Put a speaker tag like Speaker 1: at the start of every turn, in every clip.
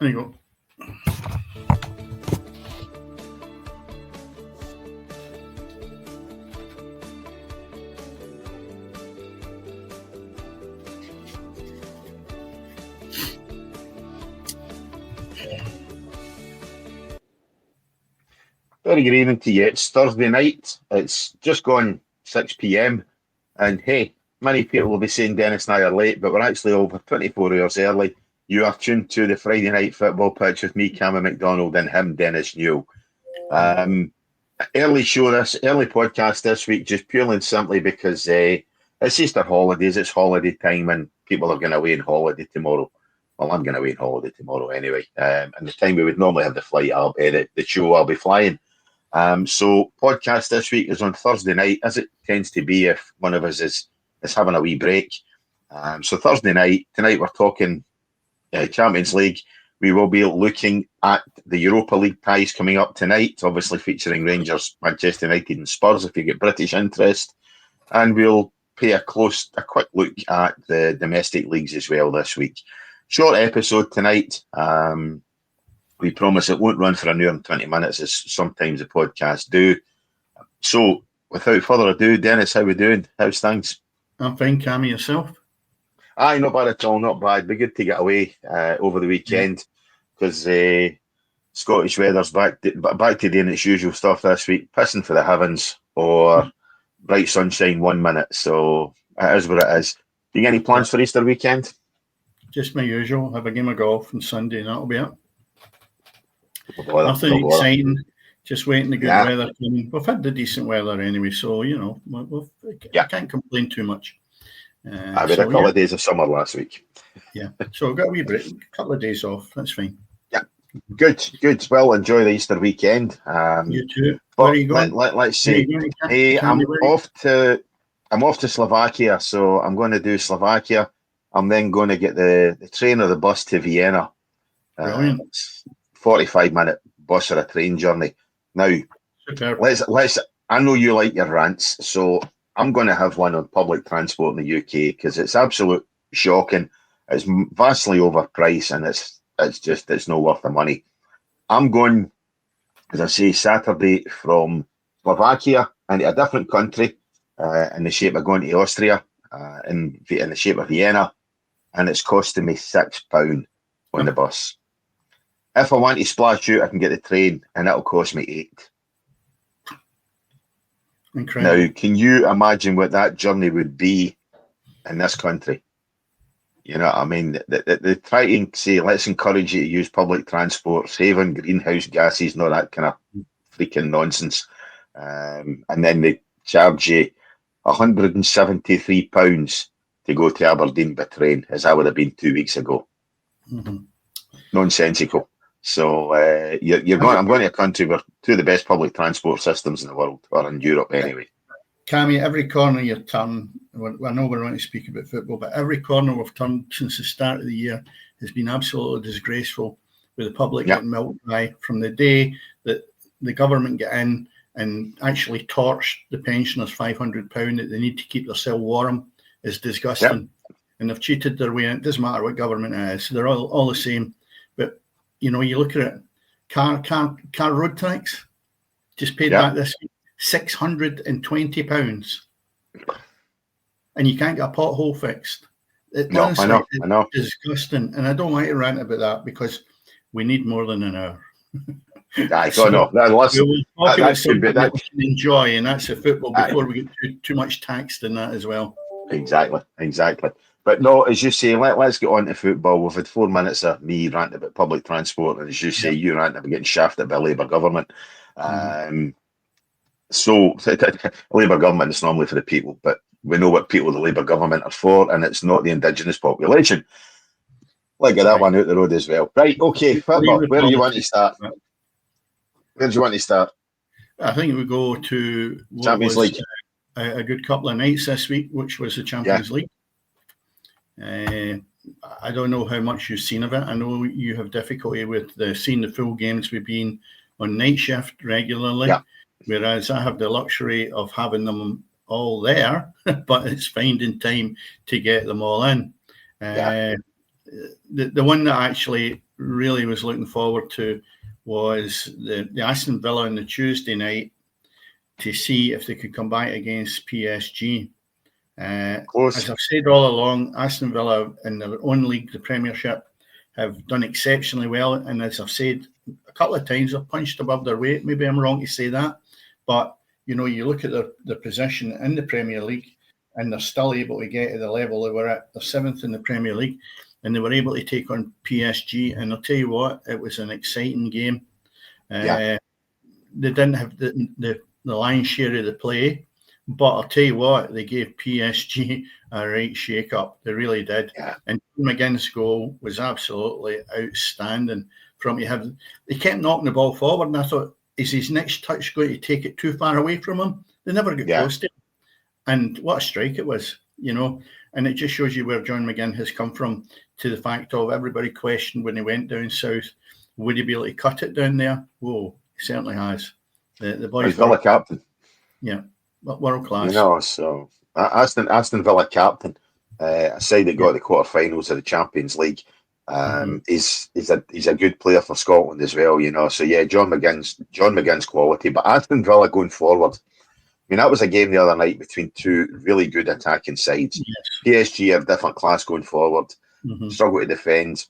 Speaker 1: There you go.
Speaker 2: Very good evening to you. It's Thursday night. It's just gone 6 p.m. And hey, many people will be saying Dennis and I are late, but we're actually over 24 hours early. You are tuned to the Friday night football pitch with me, Cammy McDonald, and him, Dennis Newell. Early podcast this week, just purely and simply because it's Easter holidays, it's holiday time, and people are going away on holiday tomorrow. Well, I'm going away on holiday tomorrow anyway. And the time we would normally have the flight, the show I'll be flying. So podcast this week is on Thursday night, as it tends to be if one of us is having a wee break. So Thursday night, tonight we're talking Champions League. We will be looking at the Europa League ties coming up tonight, obviously featuring Rangers, Manchester United and Spurs if you get British interest. And we'll pay a quick look at the domestic leagues as well this week. Short episode tonight. We promise it won't run for an hour and 20 minutes as sometimes the podcasts do. So without further ado, Dennis, how we doing? How's things?
Speaker 1: I'm fine, Cammy, yourself?
Speaker 2: Aye, not bad at all, not bad. Be good to get away over the weekend because Scottish weather's back to doing its usual stuff this week, pissing for the heavens or bright sunshine 1 minute. So it is what it is. Do you get any plans for Easter weekend?
Speaker 1: Just my usual. Have a game of golf on Sunday and that'll be it.
Speaker 2: Nothing
Speaker 1: exciting. Just waiting the good weather. We've had the decent weather anyway, so I can't complain too much.
Speaker 2: I had a couple of days of summer last week.
Speaker 1: Yeah, so I've got a wee break, a couple of days off. That's fine.
Speaker 2: Yeah, good. Well, enjoy the Easter weekend.
Speaker 1: You too. Where are you going?
Speaker 2: Let's see. I'm off to Slovakia, so I'm going to do Slovakia. I'm then going to get the train or the bus to Vienna.
Speaker 1: Brilliant.
Speaker 2: 45-minute bus or a train journey. Now, let's. I know you like your rants, so I'm going to have one on public transport in the UK because it's absolute shocking. It's vastly overpriced and it's not worth the money. I'm going, as I say, Saturday from Slovakia into a different country in the shape of going to Austria in the shape of Vienna, and it's costing me £6 on the bus. If I want to splash out, I can get the train, and it'll cost me £8.
Speaker 1: Incredible.
Speaker 2: Now, can you imagine what that journey would be in this country? You know what I mean? They try to say, let's encourage you to use public transport, saving greenhouse gases and all that kind of freaking nonsense. And then they charge you £173 to go to Aberdeen by train, as I would have been 2 weeks ago.
Speaker 1: Mm-hmm.
Speaker 2: Nonsensical. So I'm going to a country where two of the best public transport systems in the world, or in Europe anyway.
Speaker 1: Cammy, every corner you turn, I know we're going to speak about football, but every corner we've turned since the start of the year has been absolutely disgraceful with the public getting milked dry from the day that the government get in and actually torch the pensioners £500 that they need to keep themselves warm is disgusting. Yep. And they've cheated their way in. It doesn't matter what government it is. They're all the same. But, you look at it, car road tax, just paid that this week, £620. And you can't get a pothole fixed. Honestly, I know. It's disgusting. And I don't like to rant about that because we need more than an hour.
Speaker 2: I don't know. We'll
Speaker 1: talk about something that we can enjoy, and that's the football before we get too much taxed in that as well.
Speaker 2: Exactly. But no, as you say, let's get on to football. We've had 4 minutes of me ranting about public transport, and as you say, you ranting about getting shafted by a Labour government. So, Labour government is normally for the people, but we know what people the Labour government are for, and it's not the indigenous population. Let's get that one out the road as well. Right, okay, football. Where do you want to start? Where do you want to start?
Speaker 1: I think we go to
Speaker 2: Champions League.
Speaker 1: A good couple of nights this week, which was the Champions League. I don't know how much you've seen of it. I know you have difficulty with seeing the full games. We've been on night shift regularly, whereas I have the luxury of having them all there, but it's finding time to get them all in. The one that actually really was looking forward to was the Aston Villa on the Tuesday night to see if they could come back against PSG. As I've said all along, Aston Villa in their own league, the Premiership, have done exceptionally well. And as I've said a couple of times, they've punched above their weight. Maybe I'm wrong to say that. But, you know, you look at their position in the Premier League and they're still able to get to the level they were at. They're 7th in the Premier League and they were able to take on PSG. And I'll tell you what, it was an exciting game. They didn't have the lion's share of the play. But I'll tell you what, they gave PSG a right shake-up. They really did.
Speaker 2: Yeah.
Speaker 1: And McGinn's goal was absolutely outstanding. They kept knocking the ball forward, and I thought, is his next touch going to take it too far away from him? They never got close to him. And what a strike it was, you know. And it just shows you where John McGinn has come from, to the fact of everybody questioned when he went down south, would he be able to cut it down there? Whoa, he certainly has. The boys.
Speaker 2: He's Villa captain.
Speaker 1: Yeah. World class.
Speaker 2: You know, so Aston Villa captain, a side that got the quarterfinals of the Champions League. He's a good player for Scotland as well, you know. So yeah, John McGinn's quality. But Aston Villa going forward, I mean, that was a game the other night between two really good attacking sides. Yes. PSG have different class going forward, struggle to defend.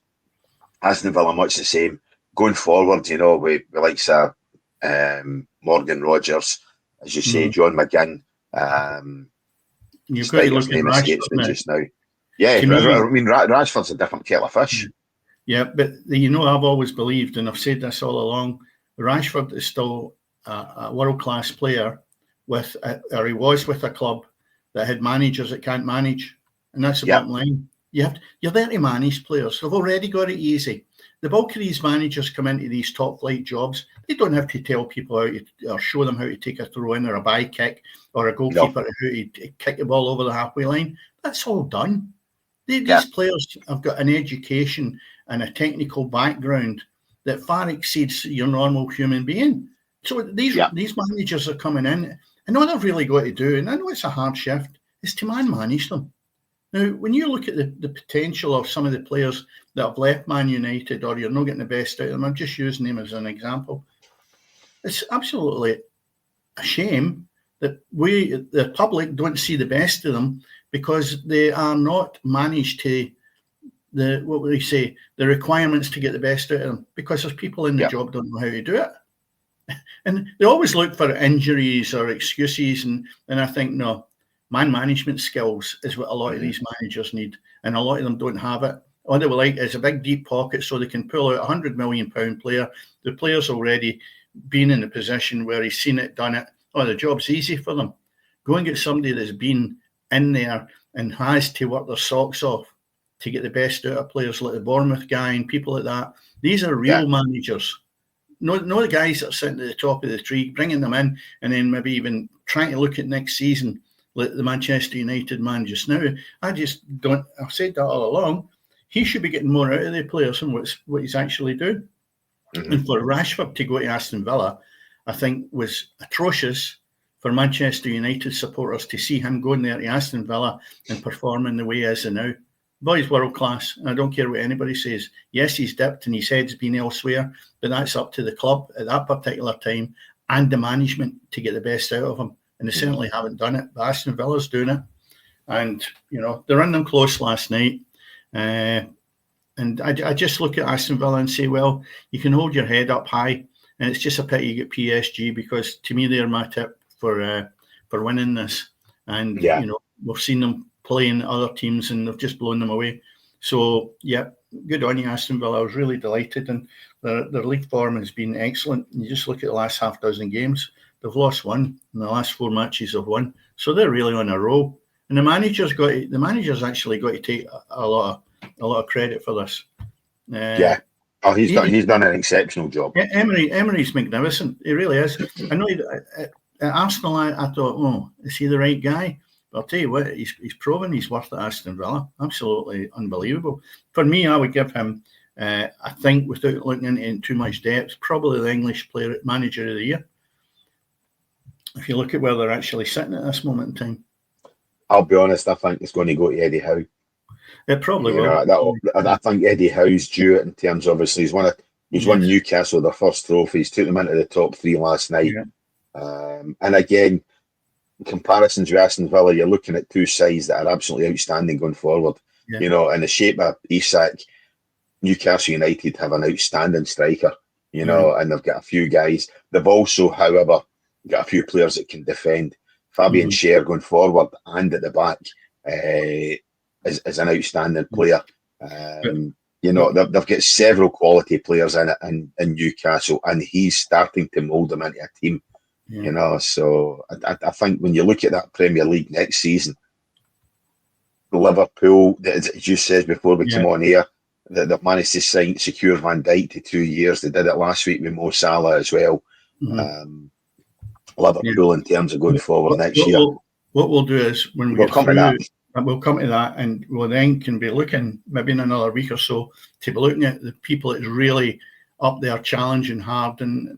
Speaker 2: Aston Villa much the same. Going forward, you know, we like Morgan Rogers, as you say, John McGinn.
Speaker 1: You've got to look at Rashford
Speaker 2: just now. Yeah, I mean, Rashford's a different kettle of fish.
Speaker 1: Yeah, but you know, I've always believed, and I've said this all along, Rashford is still a world-class player or he was with a club that had managers that can't manage. And that's the bottom line. You're there to manage players. They've already got it easy. The bulk of these managers come into these top-flight jobs. They don't have to tell people how to, or show them how to take a throw-in or a by kick or a goalkeeper how to kick the ball over the halfway line. That's all done. These players have got an education and a technical background that far exceeds your normal human being. So these managers are coming in, and all they've really got to do, and I know it's a hard shift, is to manage them. Now, when you look at the potential of some of the players that have left Man United, or you're not getting the best out of them, I'm just using them as an example. It's absolutely a shame that the public, don't see the best of them because they are not managed to the requirements to get the best out of them, because there's people in the job don't know how to do it. And they always look for injuries or excuses, and I think, no, man management skills is what a lot of these managers need, and a lot of them don't have it. All they would like is a big deep pocket so they can pull out £100 million player. The player's already been in a position where he's seen it, done it. Oh, the job's easy for them. Go and get somebody that's been in there and has to work their socks off to get the best out of players, like the Bournemouth guy and people like that. These are real managers. No, the guys that are sitting at the top of the tree, bringing them in and then maybe even trying to look at next season like the Manchester United man just now. I just don't. I've said that all along. He should be getting more out of the players than what he's actually doing. And for Rashford to go to Aston Villa, I think was atrocious for Manchester United supporters to see him going there to Aston Villa and performing the way he is now. Boy's world class. I don't care what anybody says. Yes, he's dipped and his head's been elsewhere, but that's up to the club at that particular time and the management to get the best out of him. And they certainly haven't done it. But Aston Villa's doing it. And, you know, they ran them close last night. And I just look at Aston Villa and say, well, you can hold your head up high. And it's just a pity you get PSG, because to me, they're my tip for winning this. And, you know, we've seen them playing other teams and they've just blown them away. So, yeah, good on you, Aston Villa. I was really delighted. And their league form has been excellent. You just look at the last half dozen games. They've lost one, and the last 4 matches have won. So they're really on a roll. And the manager's actually got to take a lot of credit for this.
Speaker 2: Oh, he's done an exceptional job.
Speaker 1: Emery's magnificent. He really is. I know at Arsenal, I thought, oh, is he the right guy? But I'll tell you what, he's proven he's worth at Aston Villa. Absolutely unbelievable. For me, I would give him, I think, without looking into it in too much depth, probably the English player manager of the year. If you look at where they're actually sitting at this moment in time.
Speaker 2: I'll be honest, I think it's going to go to Eddie Howe.
Speaker 1: It probably
Speaker 2: You
Speaker 1: will.
Speaker 2: know, I think Eddie Howe's due it in terms of, obviously he's won Newcastle their first trophies, took them into the top 3 last night.
Speaker 1: Yeah.
Speaker 2: And again, comparisons with Aston Villa, you're looking at two sides that are absolutely outstanding going forward.
Speaker 1: Yeah.
Speaker 2: You know, in the shape of Isak, Newcastle United have an outstanding striker, you know, and they've got a few guys. They've also, however, got a few players that can defend. Fabian Schär going forward and at the back is an outstanding player. You know, they've got several quality players in it in Newcastle, and he's starting to mould them into a team. Yeah. You know, so I think when you look at that Premier League next season, Liverpool, as you said before we came on here, they've managed to secure Van Dijk to 2 years. They did it last week with Mo Salah as well. Liverpool in terms of going forward next year.
Speaker 1: What we'll do is when we get through, we'll come to that, and we'll then can be looking maybe in another week or so to be looking at the people that's really up there challenging hard and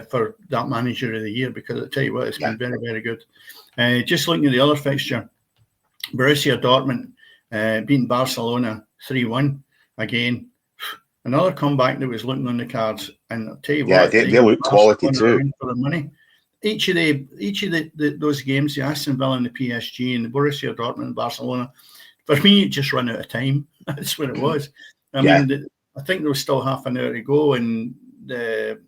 Speaker 1: for that manager of the year, because I tell you what, it's been very, very good. Just looking at the other fixture, Borussia Dortmund beating Barcelona 3-1 again. Another comeback that was looking on the cards, and I'll tell you what,
Speaker 2: they look quality too.
Speaker 1: For the money. Each of those games, the Aston Villa and the PSG and the Borussia Dortmund and Barcelona, for me, it just ran out of time. That's what it was. I mean, I think there was still half an hour to go in the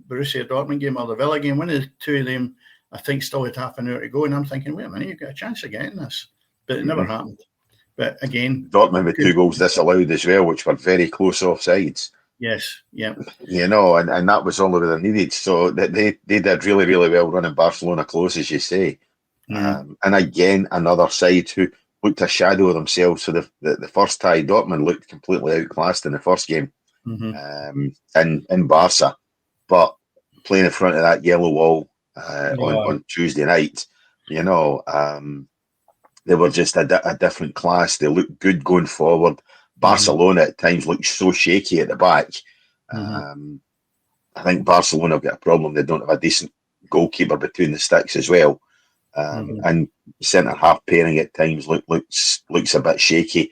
Speaker 1: Borussia Dortmund game or the Villa game. One of the two of them, I think, still had half an hour to go, and I'm thinking, wait a minute, you've got a chance of getting this. But it never happened. But again,
Speaker 2: Dortmund with 2 goals disallowed as well, which were very close offsides.
Speaker 1: Yes, yeah.
Speaker 2: You know, and that was all they needed. So they did really, really well running Barcelona close, as you say. And again, another side who looked a shadow of themselves. So the first tie, Dortmund looked completely outclassed in the first game in Barca. But playing in front of that yellow wall on Tuesday night, you know, they were just a different class. They looked good going forward. Barcelona at times looked so shaky at the back. I think Barcelona have got a problem. They don't have a decent goalkeeper between the sticks as well. And centre-half pairing at times looks a bit shaky.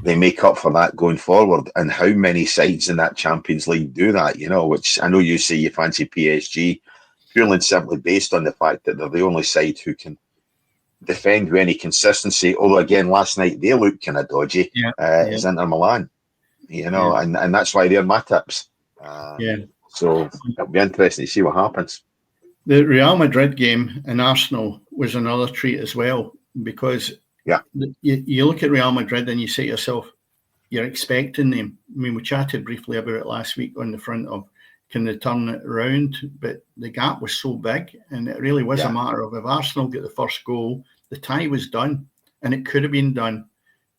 Speaker 2: They make up for that going forward. And how many sides in that Champions League do that, you know, which I know you say you fancy PSG, purely and simply based on the fact that they're the only side who can defend with any consistency. Although again, last night they looked kind of dodgy. As Inter Milan, you know, and that's why they're my tips. So it'll be interesting to see what happens.
Speaker 1: The Real Madrid game in Arsenal was another treat as well, because you look at Real Madrid and you say to yourself, you're expecting them. I mean, we chatted briefly about it last week on the front of can they turn it around, but the gap was so big, and it really was a matter of if Arsenal get the first goal, the tie was done, and it could have been done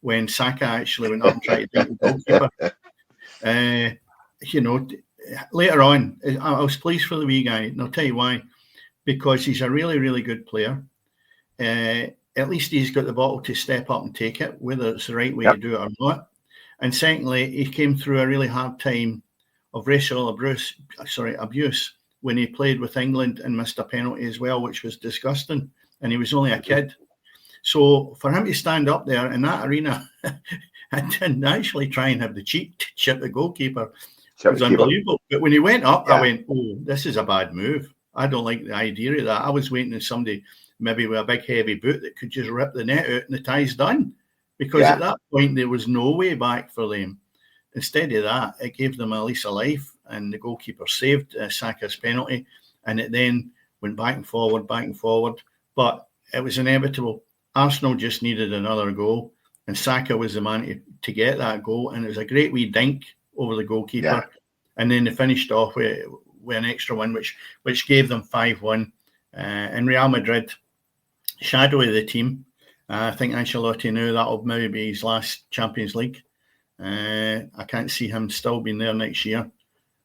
Speaker 1: when Saka actually went up and tried to beat the goalkeeper. You know, later on, I was pleased for the wee guy, and I'll tell you why. Because he's a really, really good player. At least he's got the bottle to step up and take it, whether it's the right way to do it or not. And secondly, he came through a really hard time of racial abuse when he played with England and missed a penalty as well, which was disgusting. And he was only a kid. So for him to stand up there in that arena and didn't actually try and have the cheek to chip the goalkeeper was unbelievable. But when he went up, I went, oh, this is a bad move. I don't like the idea of that. I was waiting for somebody maybe with a big heavy boot that could just rip the net out and the tie's done. Because at that point, there was no way back for them. Instead of that, it gave them a lease of life, and the goalkeeper saved Saka's penalty, and it then went back and forward. But it was inevitable. Arsenal just needed another goal, and Saka was the man to get that goal, and it was a great wee dink over the goalkeeper. And then they finished off with an extra one, which gave them 5-1. And Real Madrid, shadow of the team. I think Ancelotti knew that'll maybe be his last Champions League. I can't see him still being there next year.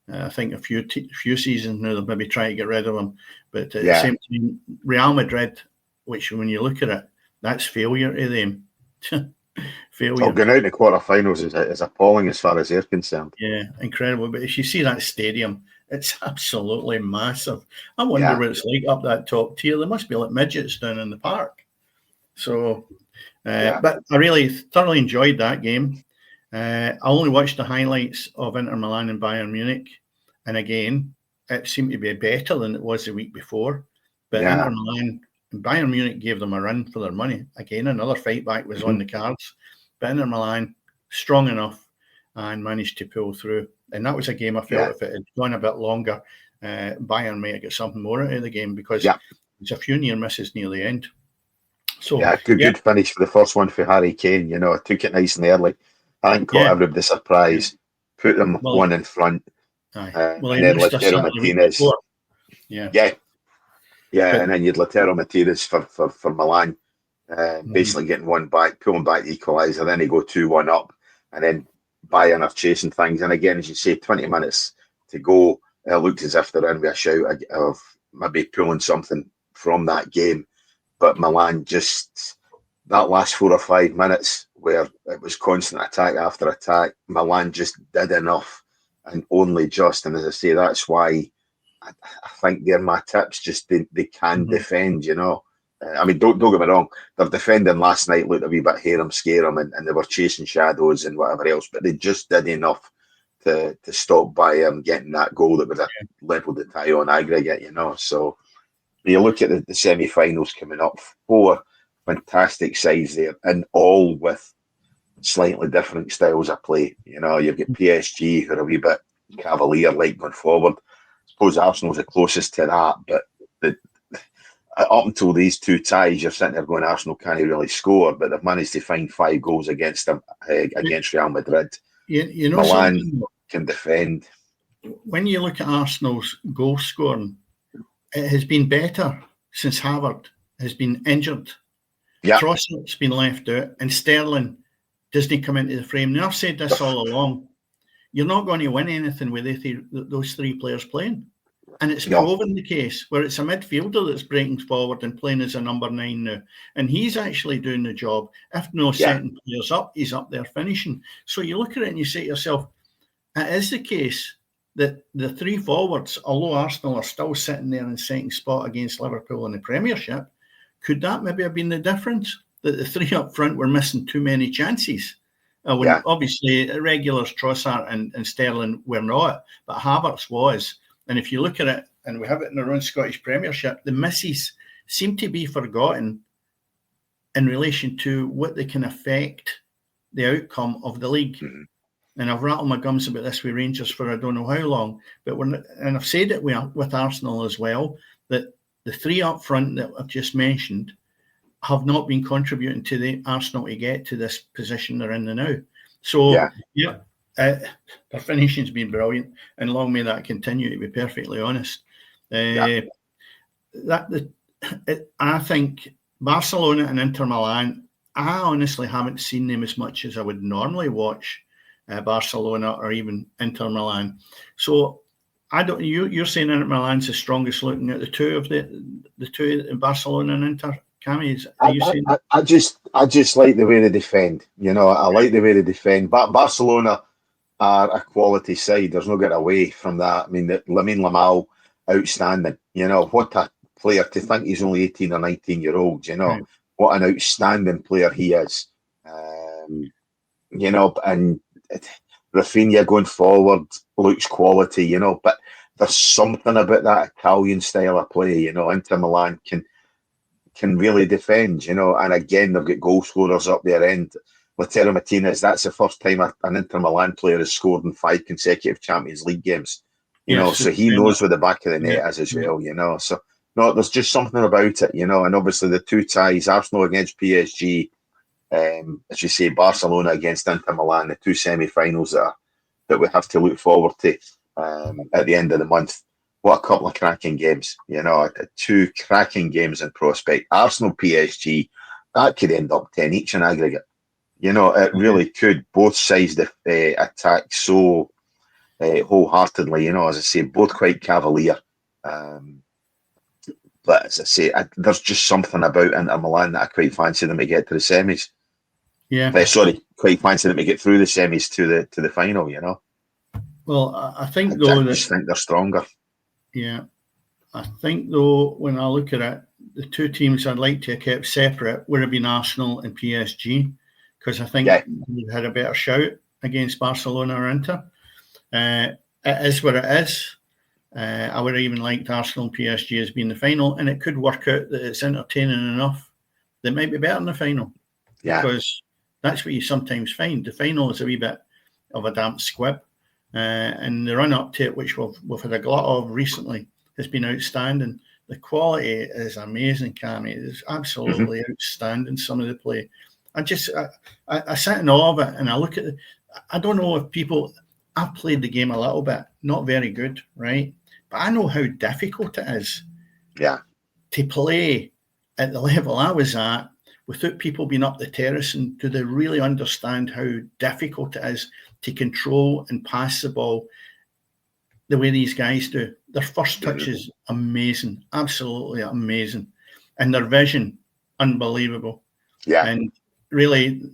Speaker 1: I think a few seasons now they'll maybe try to get rid of him. But at the same time, Real Madrid, which when you look at it, that's failure to them. Failure.
Speaker 2: Going out in the quarterfinals is appalling as far as they're concerned.
Speaker 1: Yeah, incredible. But if you see that stadium, it's absolutely massive. I wonder what it's like up that top tier. There must be like midgets down in the park. So But I really thoroughly enjoyed that game. I only watched the highlights of Inter Milan and Bayern Munich, and again, it seemed to be better than it was the week before. But Inter Milan and Bayern Munich gave them a run for their money. Again, another fight back was on the cards. But Inter Milan, strong enough and managed to pull through. And that was a game I felt if it had gone a bit longer, Bayern might have got something more out of the game because there's a few near misses near the end. So
Speaker 2: good finish for the first one for Harry Kane. Took it nice and early. I think caught everybody surprised, put them one in front, and then Lautaro Martinez. And then you'd Lautaro Martinez for Milan, basically getting one back, pulling back the equaliser. Then they go 2-1 up, and then Bayern are chasing things. And again, as you say, 20 minutes to go. It looked as if they're in with a shout of maybe pulling something from that game. But Milan just, that last 4 or 5 minutes where it was constant attack after attack, Milan just did enough and only just. And as I say, that's why I think they're my tips. Just they can defend, I mean, don't get me wrong. Their defending last night looked a wee bit harem-scarum and they were chasing shadows and whatever else, but they just did enough to stop Bayern getting that goal that would have levelled the tie on aggregate, So you look at the semi-finals coming up, 4 fantastic sides there, and all with slightly different styles of play. You've got PSG who are a wee bit cavalier-like going forward. I suppose Arsenal's the closest to that, but up until these 2 ties, you're sitting there going, Arsenal can't really score, but they've managed to find 5 goals against them, against Real Madrid. Milan can defend.
Speaker 1: When you look at Arsenal's goal scoring, it has been better since Havertz has been injured. Trossard's been left out, and Sterling doesn't come into the frame. Now, I've said this all along. You're not going to win anything with those 3 players playing. And it's proven the case where it's a midfielder that's breaking forward and playing as a number 9 now. And he's actually doing the job. If no setting players up, he's up there finishing. So you look at it and you say to yourself, it is the case that the 3 forwards, although Arsenal are still sitting there in second spot against Liverpool in the Premiership, could that maybe have been the difference? That the 3 up front were missing too many chances? Obviously, regulars Trossard and Sterling were not, but Havertz was. And if you look at it, and we have it in our own Scottish Premiership, the misses seem to be forgotten in relation to what they can affect the outcome of the league. And I've rattled my gums about this with Rangers for I don't know how long, but and I've said it with Arsenal as well, that the 3 up front that I've just mentioned have not been contributing to the Arsenal to get to this position they're in now. So, their finishing's been brilliant, and long may that continue, to be perfectly honest. I think Barcelona and Inter Milan, I honestly haven't seen them as much as I would normally watch Barcelona or even Inter Milan. So I don't. You're saying Inter Milan's the strongest looking at the two of the two in Barcelona and Inter. Cammy, are you saying?
Speaker 2: I just like the way they defend. I like the way they defend. But Barcelona are a quality side. There's no getting away from that. I mean, Lamine Yamal, outstanding. What a player, to think he's only 18 or 19 year old. What an outstanding player he is. And Rafinha going forward looks quality. But there's something about that Italian style of play. Inter Milan can really defend. And again, they've got goal scorers up their end. Lautaro Martinez, that's the first time an Inter Milan player has scored in 5 consecutive Champions League games. So he knows where the back of the net is as well, So, no, there's just something about it, and obviously the 2 ties, Arsenal against PSG, as you say, Barcelona against Inter Milan, the 2 semi-finals that we have to look forward to at the end of the month. What a couple of cracking games, 2 cracking games in prospect. Arsenal, PSG, that could end up 10 each in aggregate. It really could. Both sides attack so wholeheartedly. As I say, both quite cavalier. But as I say, there's just something about Inter Milan that I quite fancy them to get to the semis. Quite fancy them to get through the semis to the final.
Speaker 1: Well, I think
Speaker 2: I just think they're stronger.
Speaker 1: Yeah, I think though when I look at it, the two teams I'd like to have kept separate would have been Arsenal and PSG, because I think we had a better shout against Barcelona or Inter. It is what it is. I would have even liked Arsenal and PSG as being the final, and it could work out that it's entertaining enough that it might be better than the final.
Speaker 2: Yeah.
Speaker 1: Because that's what you sometimes find. The final is a wee bit of a damp squib. And the run-up to it, which we've had a glut of recently, has been outstanding. The quality is amazing, Cammy. It's absolutely outstanding, some of the play. I sit in awe of it, and I look at it. I don't know if people... I've played the game a little bit, not very good, right? But I know how difficult it is to play at the level I was at without people being up the terrace. And do they really understand how difficult it is to control and pass the ball the way these guys do? Their first touch is amazing, absolutely amazing. And their vision, unbelievable. Yeah. And really,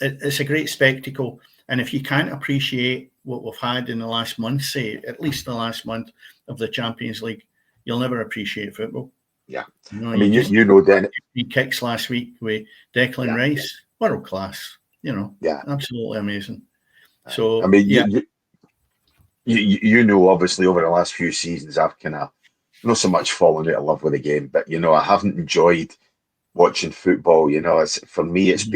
Speaker 1: it's a great spectacle. And if you can't appreciate what we've had in the last month, say at least the last month of the Champions League, you'll never appreciate football.
Speaker 2: Yeah. You know, I mean, you know, Dennis.
Speaker 1: He kicks last week with Declan Rice, world class, you know, absolutely amazing. So,
Speaker 2: I mean, you know, obviously over the last few seasons, I've kind of not so much fallen out of love with the game, but, you know, I haven't enjoyed watching football. You know, for me, it's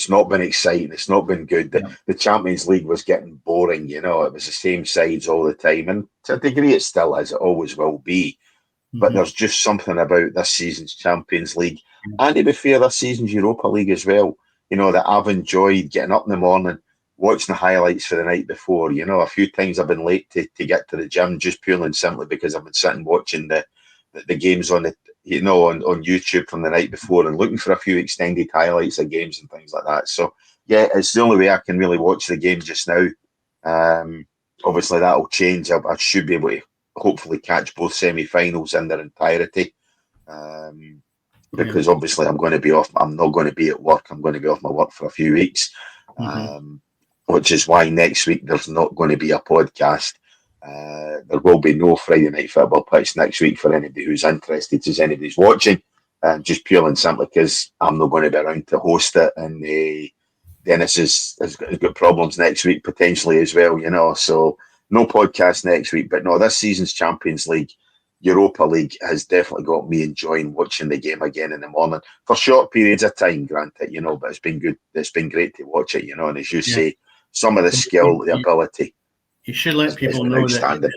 Speaker 2: not been exciting. It's not been good. The Champions League was getting boring. You know, it was the same sides all the time. And to a degree, it still is. It always will be. But there's just something about this season's Champions League. And to be fair, this season's Europa League as well, you know, that I've enjoyed getting up in the morning, watching the highlights for the night before. You know, a few times I've been late to get to the gym just purely and simply because I've been sitting watching the games on the, you know, on YouTube from the night before and looking for a few extended highlights of games and things like that. So, yeah, it's the only way I can really watch the game just now. Obviously, that'll change. I should be able to hopefully catch both semi-finals in their entirety, because obviously I'm going to be off. I'm not going to be at work. I'm going to be off my work for a few weeks, which is why next week there's not going to be a podcast. There will be no Friday Night Football Pitch next week for anybody who's interested, as anybody's watching, just purely and simply because I'm not going to be around to host it, and Dennis has got problems next week potentially as well, you know, so no podcast next week. But no, this season's Champions League, Europa League has definitely got me enjoying watching the game again in the morning for short periods of time, granted, you know, but it's been good. It's been great to watch it, you know, and as you say, some of the skill, the ability.
Speaker 1: You should let people know that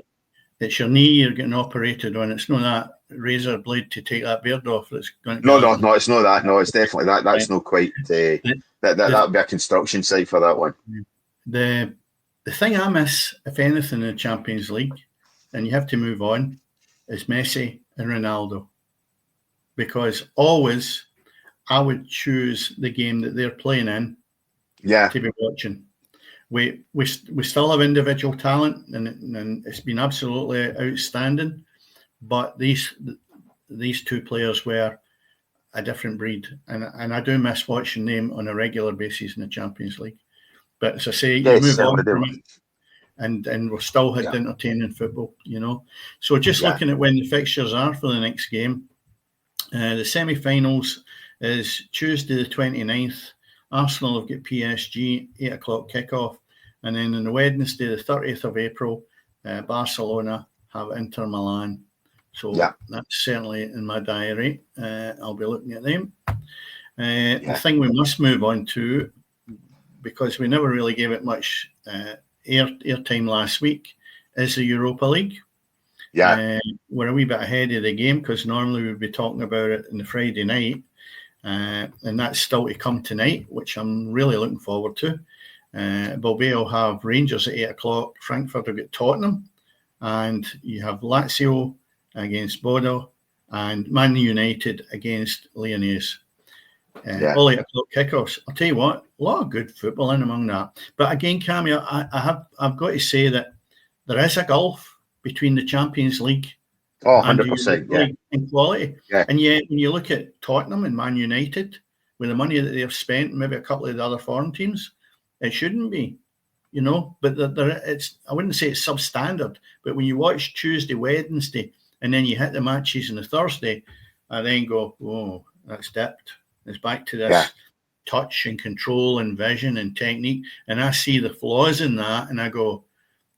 Speaker 1: it's your knee you're getting operated on. It's not that razor blade to take that beard off. That's going to
Speaker 2: no, it's not that. No, it's definitely that. That's not quite. That'd be a construction site for that one.
Speaker 1: The thing I miss, if anything, in the Champions League, and you have to move on, is Messi and Ronaldo, because always I would choose the game that they're playing in to be watching. We still have individual talent, and it's been absolutely outstanding. But these two players were a different breed, and I do miss watching them on a regular basis in the Champions League. But as I say, you move on from it, and we're still had entertaining football, you know. So just looking at when the fixtures are for the next game, the semi-finals is Tuesday the 29th. Arsenal have got PSG, 8 o'clock kickoff. And then on the Wednesday, the 30th of April, Barcelona have Inter Milan. So that's certainly in my diary. I'll be looking at them. The thing we must move on to, because we never really gave it much airtime last week, is the Europa League. We're a wee bit ahead of the game because normally we'd be talking about it on the Friday night. And that's still to come tonight, which I'm really looking forward to. Bilbao will have Rangers at 8 o'clock. Frankfurt will get Tottenham. And you have Lazio against Bodo and Man United against Lyonnaise. All 8 o'clock kickoffs. I'll tell you what, a lot of good football in among that. But again, Cammy, I've got to say that there is a gulf between the Champions League
Speaker 2: 100%,
Speaker 1: in quality. And yet, when you look at Tottenham and Man United, with the money that they've spent, maybe a couple of the other foreign teams, it shouldn't be, you know. But I wouldn't say it's substandard. But when you watch Tuesday, Wednesday, and then you hit the matches on the Thursday, I then go, oh, that's dipped. It's back to this
Speaker 2: Yeah.
Speaker 1: touch and control and vision and technique. And I see the flaws in that, and I go,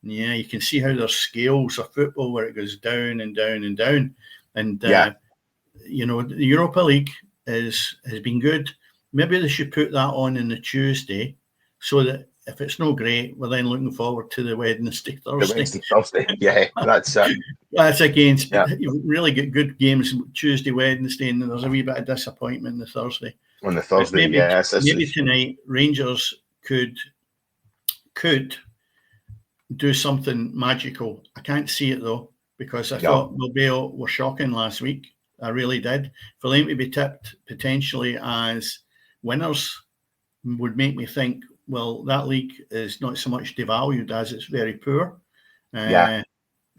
Speaker 1: yeah, you can see how there's scales of football where it goes down and down and down. And, you know, the Europa League has been good. Maybe they should put that on the Tuesday so that if it's no great, we're then looking forward to the Wednesday, Thursday.
Speaker 2: The Wednesday, Thursday. Yeah, that's it.
Speaker 1: That's against, you really get good games Tuesday, Wednesday, and then there's a wee bit of disappointment on the Thursday.
Speaker 2: On the Thursday,
Speaker 1: maybe tonight Rangers could do something magical. I can't see it though, because I thought Bilbao were shocking last week. I really did. For them to be tipped potentially as winners would make me think, well, that league is not so much devalued as it's very poor.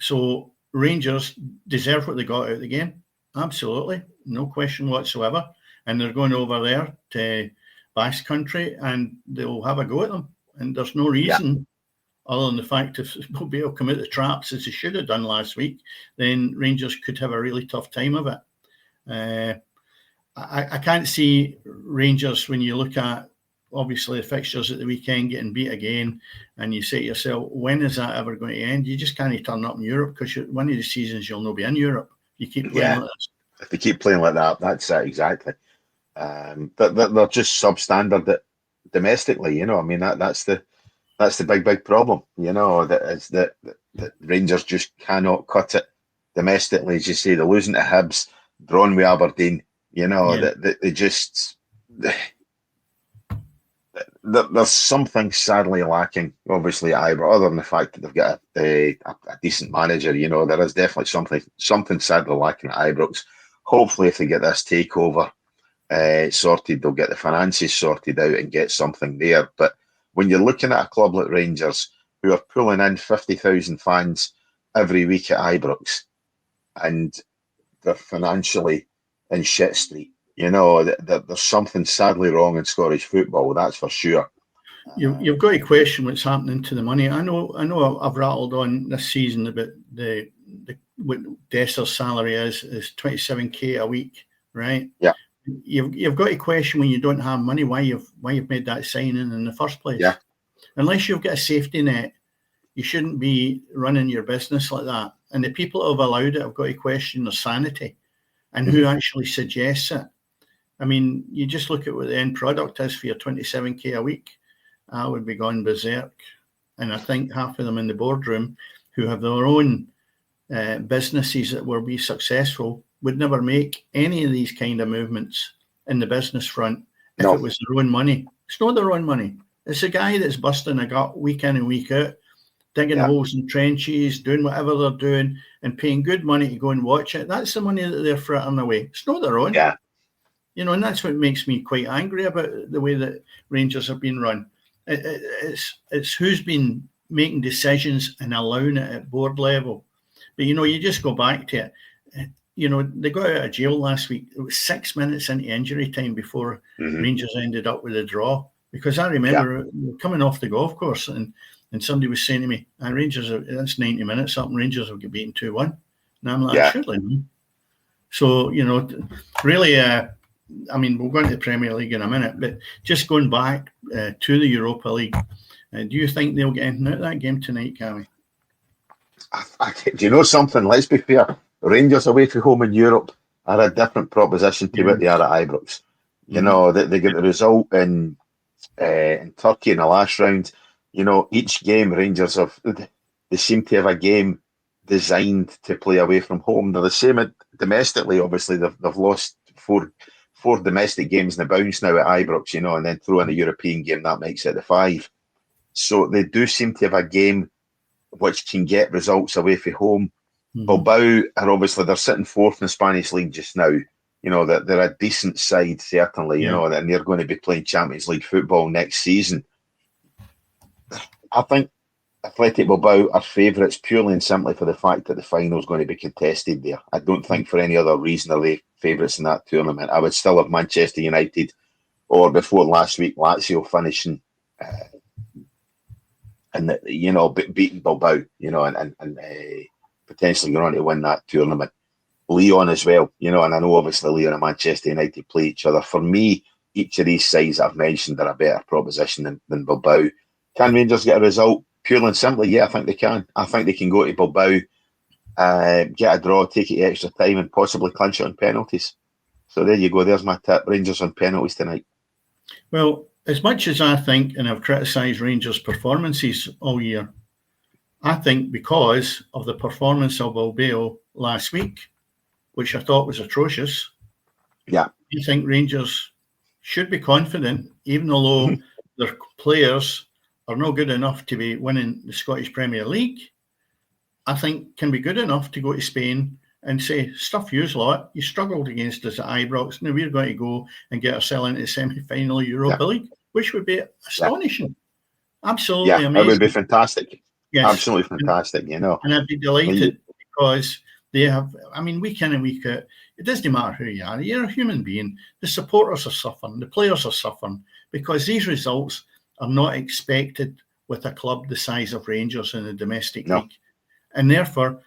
Speaker 1: So Rangers deserve what they got out of the game. Absolutely. No question whatsoever. And they're going over there to Basque Country and they'll have a go at them. And there's no reason other than the fact if Bilbao come out the traps as they should have done last week, then Rangers could have a really tough time of it. I can't see Rangers, when you look at obviously the fixtures at the weekend, getting beat again, and you say to yourself, when is that ever going to end? You just can't turn up in Europe, because one of the seasons you'll not be in Europe. You keep playing like this.
Speaker 2: If they keep playing like that, that's it, exactly. They're just substandard domestically, you know. I mean, that's the big problem, you know, that Rangers just cannot cut it domestically. As you say, they're losing to Hibs, drawn with Aberdeen, you know, that they just... There's something sadly lacking, obviously, at Ibrox, other than the fact that they've got a decent manager. You know, there is definitely something sadly lacking at Ibrox. Hopefully, if they get this takeover sorted, they'll get the finances sorted out and get something there. But when you're looking at a club like Rangers, who are pulling in 50,000 fans every week at Ibrox, and they're financially in shit street, you know, there's something sadly wrong in Scottish football, that's for sure.
Speaker 1: You've got to question what's happening to the money. I know I've rattled on this season about what Dessers' salary is 27k a week, right?
Speaker 2: Yeah.
Speaker 1: You've got to question, when you don't have money, why you've made that signing in the first place.
Speaker 2: Yeah.
Speaker 1: Unless you've got a safety net, you shouldn't be running your business like that. And the people who have allowed it have got to question their sanity and who actually suggests it. I mean, you just look at what the end product is for your 27k a week. I would be gone berserk. And I think half of them in the boardroom who have their own businesses that will be successful would never make any of these kind of movements in the business front if it was their own money. It's not their own money. It's a guy that's busting a gut week in and week out, digging holes in trenches, doing whatever they're doing and paying good money to go and watch it. That's the money that they're frittering away. It's not their own.
Speaker 2: Yeah.
Speaker 1: You know, and that's what makes me quite angry about the way that Rangers have been run. It's who's been making decisions and allowing it at board level. But, you know, you just go back to it. You know, they got out of jail last week. It was 6 minutes into injury time before Rangers ended up with a draw. Because I remember coming off the golf course and somebody was saying to me, Rangers, that's 90 minutes up and Rangers will get beaten 2-1. And I'm like, surely not. So, you know, really... I mean, we'll go into the Premier League in a minute, but just going back to the Europa League, do you think they'll get anything out of that game tonight, Cammy?
Speaker 2: Do you know something? Let's be fair. Rangers away from home in Europe are a different proposition to what they are at Ibrox. You know, they get the result in Turkey in the last round. You know, each game Rangers they seem to have a game designed to play away from home. They're the same domestically. Obviously, they've lost four domestic games in the bounce now at Ibrox, you know, and then throw in a European game, that makes it the 5. So they do seem to have a game which can get results away from home. Bilbao are obviously, they're sitting 4th in the Spanish league just now. You know, they're a decent side, certainly, you know, and they're going to be playing Champions League football next season. I think Athletic Bilbao are favourites purely and simply for the fact that the final is going to be contested there. I don't think for any other reason are they favourites in that tournament. I would still have Manchester United, or before last week, Lazio finishing and beating Bilbao, you know, and potentially going on to win that tournament. Leon as well, and I know obviously Leon and Manchester United play each other. For me, each of these sides that I've mentioned are a better proposition than Bilbao. Can Rangers get a result? Purely and simply, yeah, I think they can. I think they can go to Bilbao, get a draw, take it extra time, and possibly clinch it on penalties. So there you go. There's my tip. Rangers on penalties tonight.
Speaker 1: Well, as much as I think, and I've criticised Rangers' performances all year, I think because of the performance of Bilbao last week, which I thought was atrocious,
Speaker 2: I
Speaker 1: think Rangers should be confident, even though their players are not good enough to be winning the Scottish Premier League. I think can be good enough to go to Spain and say, stuff you lot, you struggled against us at Ibrox, now we're going to go and get ourselves into the semi-final of Europa League, which would be astonishing. Absolutely amazing.
Speaker 2: It would be fantastic.
Speaker 1: Yes.
Speaker 2: Absolutely fantastic,
Speaker 1: And I'd be delighted because they have, week in and week out, it doesn't matter who you are, you're a human being. The supporters are suffering, the players are suffering, because these results are not expected with a club the size of Rangers in the domestic league. And therefore,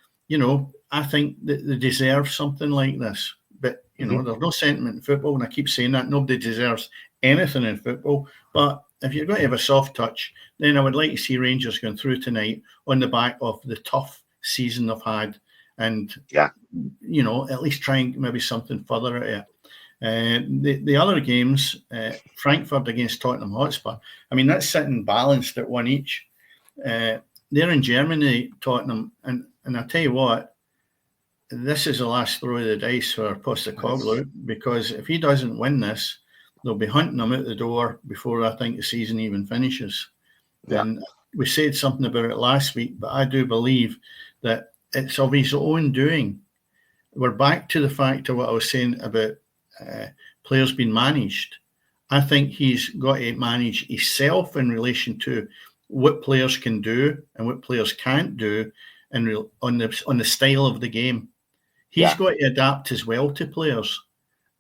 Speaker 1: I think that they deserve something like this. But, there's no sentiment in football, and I keep saying that. Nobody deserves anything in football. But if you're going to have a soft touch, then I would like to see Rangers going through tonight on the back of the tough season they've had. And, at least try and maybe something further out of it. The other games, Frankfurt against Tottenham Hotspur, that's sitting balanced at one each. They're in Germany, Tottenham, and I tell you what, this is the last throw of the dice for Postecoglou, because if he doesn't win this, they'll be hunting him out the door before I think the season even finishes. Yeah. And we said something about it last week, but I do believe that it's of his own doing. We're back to the fact of what I was saying about players being managed. I think he's got to manage himself in relation to what players can do and what players can't do on the style of the game. He's got to adapt as well to players,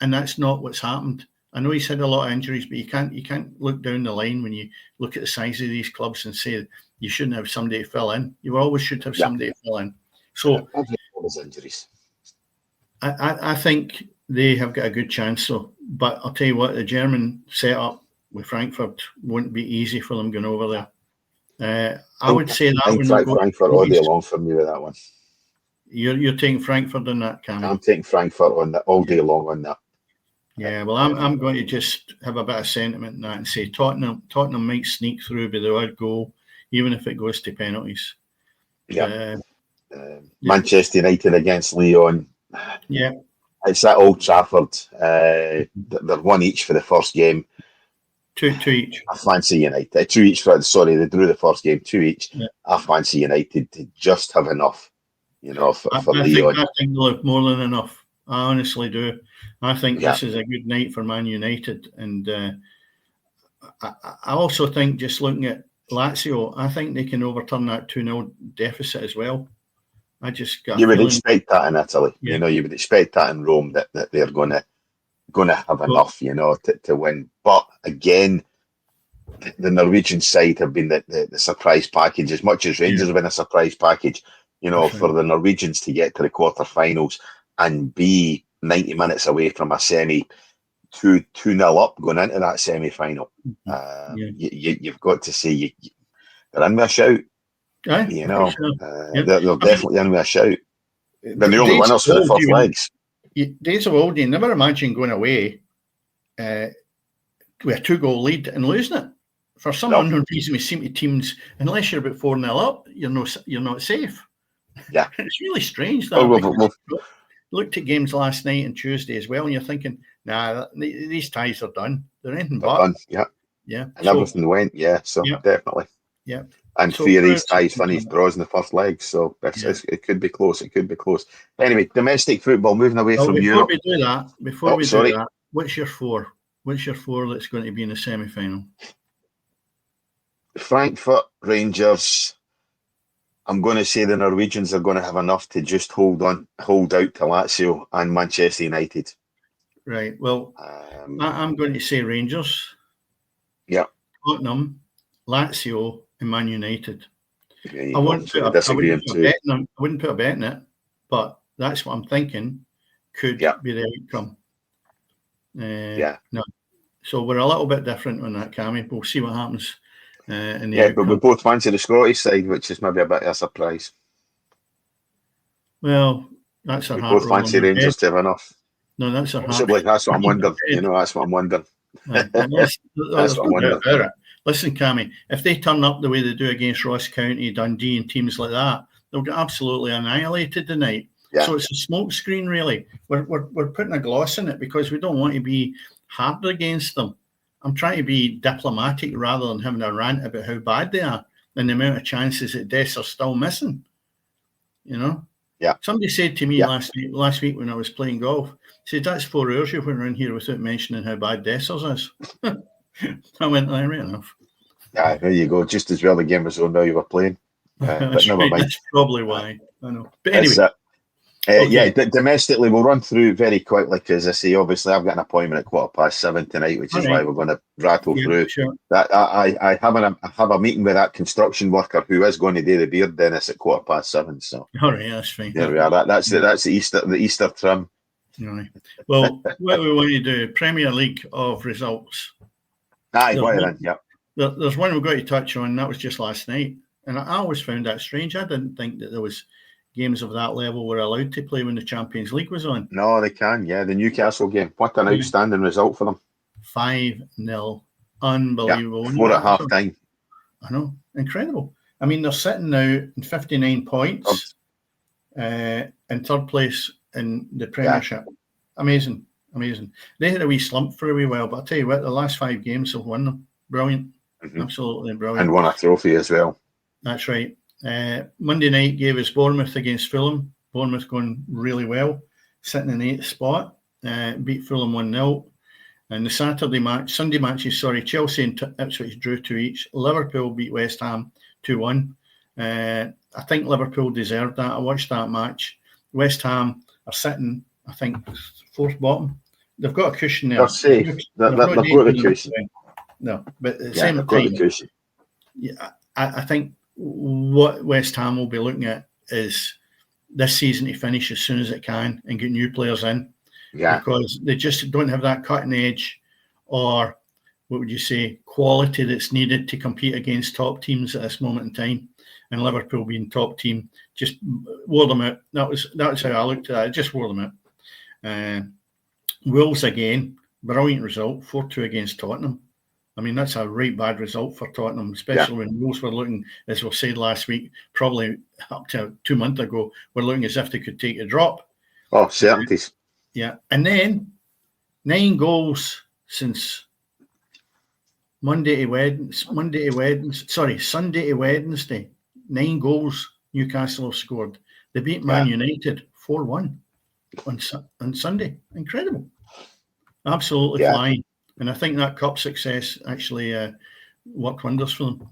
Speaker 1: and that's not what's happened. I know he's had a lot of injuries, but you can't look down the line when you look at the size of these clubs and say you shouldn't have somebody to fill in. You always should have somebody to fill in. So
Speaker 2: injuries.
Speaker 1: I think they have got a good chance, though. But I'll tell you what, the German setup with Frankfurt won't be easy for them going over there. I would say that when
Speaker 2: Frankfurt all day long for me with that one.
Speaker 1: You're taking Frankfurt on that, Cammy?
Speaker 2: I'm taking Frankfurt on that all day long on that.
Speaker 1: Yeah, well, I'm going to just have a bit of sentiment in that and say Tottenham might sneak through by the odd goal, even if it goes to penalties.
Speaker 2: Yeah. Manchester United against Lyon.
Speaker 1: Yeah.
Speaker 2: It's at Old Trafford. They're one each for the first game.
Speaker 1: Two each.
Speaker 2: I fancy United. Two each they drew the first game, two each. Yeah. I fancy United to just have enough, for Lyon.
Speaker 1: I think they'll have more than enough. I honestly do. I think this is a good night for Man United. And I also think, just looking at Lazio, I think they can overturn that 2-0 deficit as well. I just got.
Speaker 2: You would expect that in Italy. Yeah. You would expect that in Rome, that they're going to have enough, to win. But again, the Norwegian side have been the surprise package, as much as Rangers have been a surprise package. For the Norwegians to get to the quarterfinals and be 90 minutes away from a semi, 2-0 up going into that semi-final. You've got to say they're in with a shout.
Speaker 1: They're
Speaker 2: definitely in with a shout. They're the only winners for the first legs.
Speaker 1: Days of old, you never imagine going away with a 2-goal lead and losing it. For some unknown reason, we seem to teams, unless you're about 4-0 up, you're not safe.
Speaker 2: Yeah,
Speaker 1: it's really strange that. Looked at games last night and Tuesday as well, and you're thinking, nah, these ties are done. They're anything but.
Speaker 2: Done. Yeah. And everything went. So definitely.
Speaker 1: Yeah.
Speaker 2: And three of these ties finished draws in the first leg, so it could be close. It could be close. Anyway, domestic football, moving away from Europe.
Speaker 1: Before we do that, what's your four? What's your four that's going to be in the semi-final?
Speaker 2: Frankfurt, Rangers. I'm going to say the Norwegians are going to have enough to just hold out to Lazio and Manchester United.
Speaker 1: Right. Well, I'm going to say Rangers.
Speaker 2: Yeah.
Speaker 1: Tottenham, Lazio, and Man United.
Speaker 2: Yeah, I wouldn't put a bet in it,
Speaker 1: but that's what I'm thinking. could be the outcome. No. So we're a little bit different on that, Cammy. We'll see what happens in the outcome.
Speaker 2: But we both fancy the Scottish side, which is maybe a bit of a surprise.
Speaker 1: Well, that's our
Speaker 2: we
Speaker 1: heart
Speaker 2: both fancy Rangers to have enough.
Speaker 1: No, that's our
Speaker 2: possibly.
Speaker 1: heart.
Speaker 2: That's what I'm wondering. That's what I'm wondering.
Speaker 1: That's what I'm wondering. Listen, Cammy, if they turn up the way they do against Ross County, Dundee, and teams like that, they'll get absolutely annihilated tonight. Yeah. So it's a smoke screen, really. We're putting a gloss in it because we don't want to be hard against them. I'm trying to be diplomatic rather than having a rant about how bad they are and the amount of chances that Des are still missing.
Speaker 2: Yeah.
Speaker 1: Somebody said to me last week when I was playing golf, said, that's 4 hours you've been around here without mentioning how bad Dessers is. I went, right enough.
Speaker 2: Yeah, there you go. Just as well the game was on now you were playing. But never mind.
Speaker 1: That's probably why. I know. But anyway.
Speaker 2: Domestically, we'll run through very quickly because I say, obviously, I've got an appointment at 7:15 tonight, which is why we're going to rattle through.
Speaker 1: Sure.
Speaker 2: That I have a meeting with that construction worker who is going to do the beard, Dennis, at 7:15. So,
Speaker 1: all right, that's fine.
Speaker 2: There we are. That's the Easter trim.
Speaker 1: All right. Well, what we want to do, Premier League of results.
Speaker 2: There's
Speaker 1: one we've got to touch on. That was just last night, and I always found that strange. I didn't think that there was games of that level were allowed to play when the Champions League was on.
Speaker 2: No, they can. Yeah, the Newcastle game. What an outstanding result for them.
Speaker 1: 5-0. Unbelievable.
Speaker 2: 4 at half time.
Speaker 1: I know. Incredible. I mean, they're sitting now in 59 points in third place in the Premiership. Yeah. Amazing. They had a wee slump for a wee while, but I'll tell you what, the last 5 games have won them. Brilliant. Mm-hmm. Absolutely brilliant.
Speaker 2: And won a trophy as well.
Speaker 1: That's right. Monday night gave us Bournemouth against Fulham. Bournemouth going really well, sitting in the 8th spot. Beat Fulham 1-0. And the Sunday matches, Chelsea and Ipswich drew 2 each. Liverpool beat West Ham 2-1. I think Liverpool deserved that. I watched that match. West Ham are sitting, I think, 4th bottom. They've got a cushion there.
Speaker 2: They're safe. They've got the cushion.
Speaker 1: No, but at the same time, I think what West Ham will be looking at is this season to finish as soon as it can and get new players in. Yeah. Because they just don't have that cutting edge or, what would you say, quality that's needed to compete against top teams at this moment in time. And Liverpool being top team, just wore them out. That was how I looked at it. Just wore them out. Wolves again, brilliant result, 4-2 against Tottenham. I mean, that's a right bad result for Tottenham, especially when Wolves were looking, as we said last week, probably up to 2 months ago, were looking as if they could take a drop.
Speaker 2: Oh, certainties.
Speaker 1: Yeah. And then 9 goals since Sunday to Wednesday. 9 goals Newcastle have scored. They beat Man United 4-1 on Sunday. Incredible. Absolutely flying. And I think that cup success actually worked wonders for them.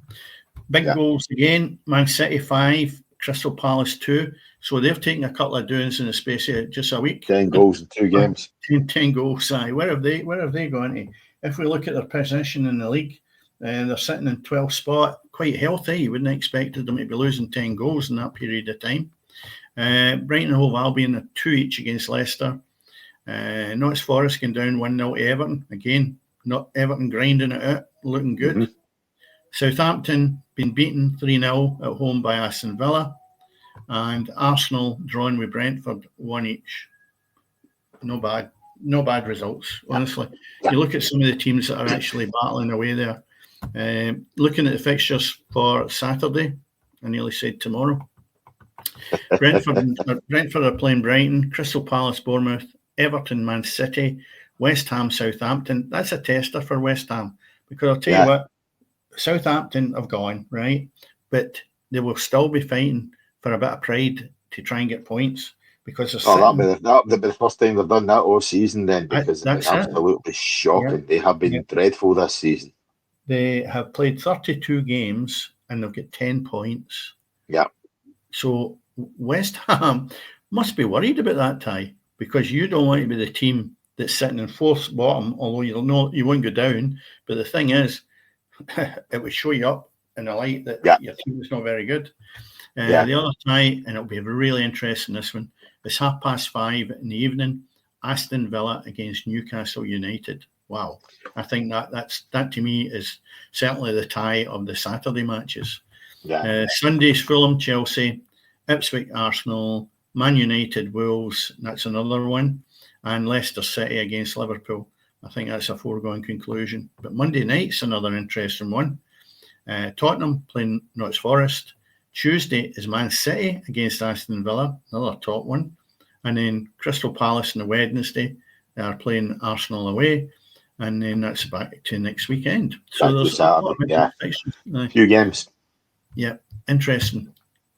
Speaker 1: Big goals again. Man City 5, Crystal Palace 2. So they've taken a couple of doings in the space of just a week.
Speaker 2: 10 goals in 2 games.
Speaker 1: 10 goals. Where have they gone to? If we look at their position in the league, they're sitting in 12th spot, quite healthy. You wouldn't have expected them to be losing 10 goals in that period of time. Brighton and Hove Albion 2 each against Leicester. Notts Forest going down 1-0 to Everton. Again, not Everton grinding it out, looking good. Mm-hmm. Southampton been beaten 3-0 at home by Aston Villa. And Arsenal drawn with Brentford 1 each. No bad results, honestly. You look at some of the teams that are actually battling away there. Looking at the fixtures for Saturday, I nearly said tomorrow. Brentford are playing Brighton, Crystal Palace, Bournemouth, Everton, Man City, West Ham, Southampton. That's a tester for West Ham because I'll tell you what, Southampton have gone, right? But they will still be fighting for a bit of pride to try and get points because
Speaker 2: that'll be the first time they've done that all season then because it's absolutely shocking. Yeah. They have been dreadful this season.
Speaker 1: They have played 32 games and they've got 10 points.
Speaker 2: Yeah.
Speaker 1: So West Ham must be worried about that, Ty, because you don't want to be the team that's sitting in 4th bottom, although you won't go down. But the thing is, it would show you up in a light that your team is not very good. The other tie, and it'll be really interesting, this one, it's 5:30 in the evening. Aston Villa against Newcastle United. Wow. I think that to me is certainly the tie of the Saturday matches.
Speaker 2: Yeah.
Speaker 1: Sunday's Fulham, Chelsea, Ipswich, Arsenal, Man United, Wolves. That's another one. And Leicester City against Liverpool. I think that's a foregone conclusion. But Monday night's another interesting one. Tottenham playing Notts Forest. Tuesday is Man City against Aston Villa, another top one. And then Crystal Palace on the Wednesday. They are playing Arsenal away. And then that's back to next weekend. So there's a lot of
Speaker 2: few games.
Speaker 1: Yeah, interesting.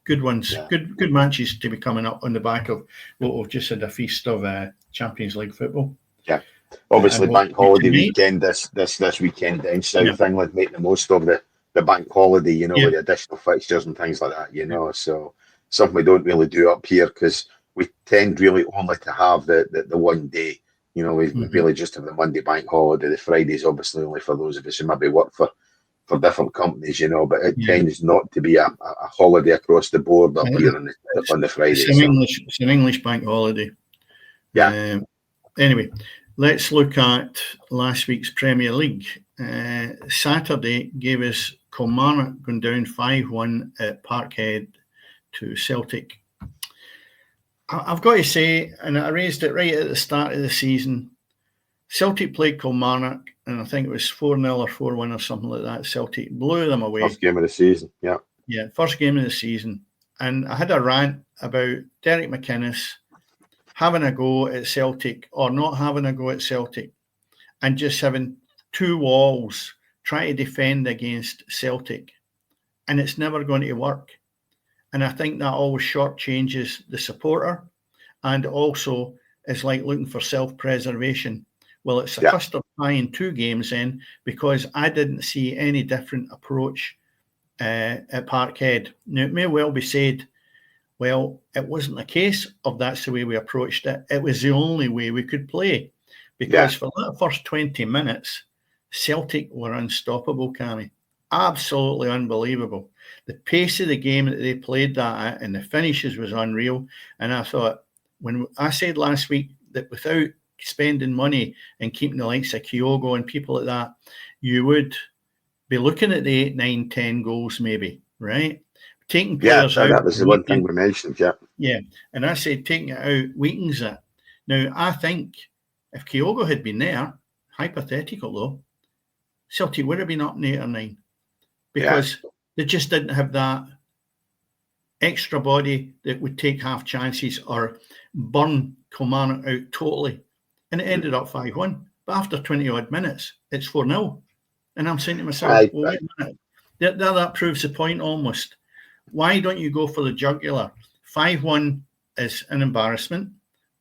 Speaker 1: Good ones. Yeah. Good matches to be coming up on the back of what we've just had a feast of Champions League football.
Speaker 2: Yeah. Obviously, bank holiday weekend this weekend in South England, make the most of the bank holiday, with the additional fixtures and things like that, So something we don't really do up here because we tend really only to have the one day. We really just have the Monday bank holiday. The Friday's obviously only for those of us who maybe work for different companies, but it tends not to be a holiday across the board up here on the Friday.
Speaker 1: It's an English bank holiday.
Speaker 2: Yeah.
Speaker 1: Anyway, let's look at last week's Premier League. Saturday gave us Kilmarnock going down 5-1 at Parkhead to Celtic. I've got to say, and I raised it right at the start of the season, Celtic played Kilmarnock, and I think it was 4-0 or 4-1 or something like that. Celtic blew them away.
Speaker 2: First game of the season, yeah.
Speaker 1: Yeah, first game of the season. And I had a rant about Derek McInnes having a go at Celtic or not having a go at Celtic and just having two walls trying to defend against Celtic. And it's never going to work. And I think that always shortchanges the supporter and also is like looking for self-preservation. Well, it's a custard pie in 2 games in because I didn't see any different approach at Parkhead. Now, it may well be said, well, it wasn't a case of that's the way we approached it. It was the only way we could play because for the first 20 minutes, Celtic were unstoppable, Cammy. Absolutely unbelievable. The pace of the game that they played that at and the finishes was unreal. And I thought, when I said last week that without spending money and keeping the likes of Kyogo and people like that, you would be looking at the 8, 9, 10 goals maybe, right? Taking players out.
Speaker 2: That was the one thing we mentioned,
Speaker 1: Yeah, and I said taking it out weakens it. Now, I think if Kyogo had been there, hypothetical though, Celtic would have been up in 8 or 9 because they just didn't have that extra body that would take half chances or burn Kilmarnock out totally. And it ended up 5-1. But after 20-odd minutes, it's 4-0. And I'm saying to myself, well, wait a minute. That proves the point almost. Why don't you go for the jugular? 5-1 is an embarrassment.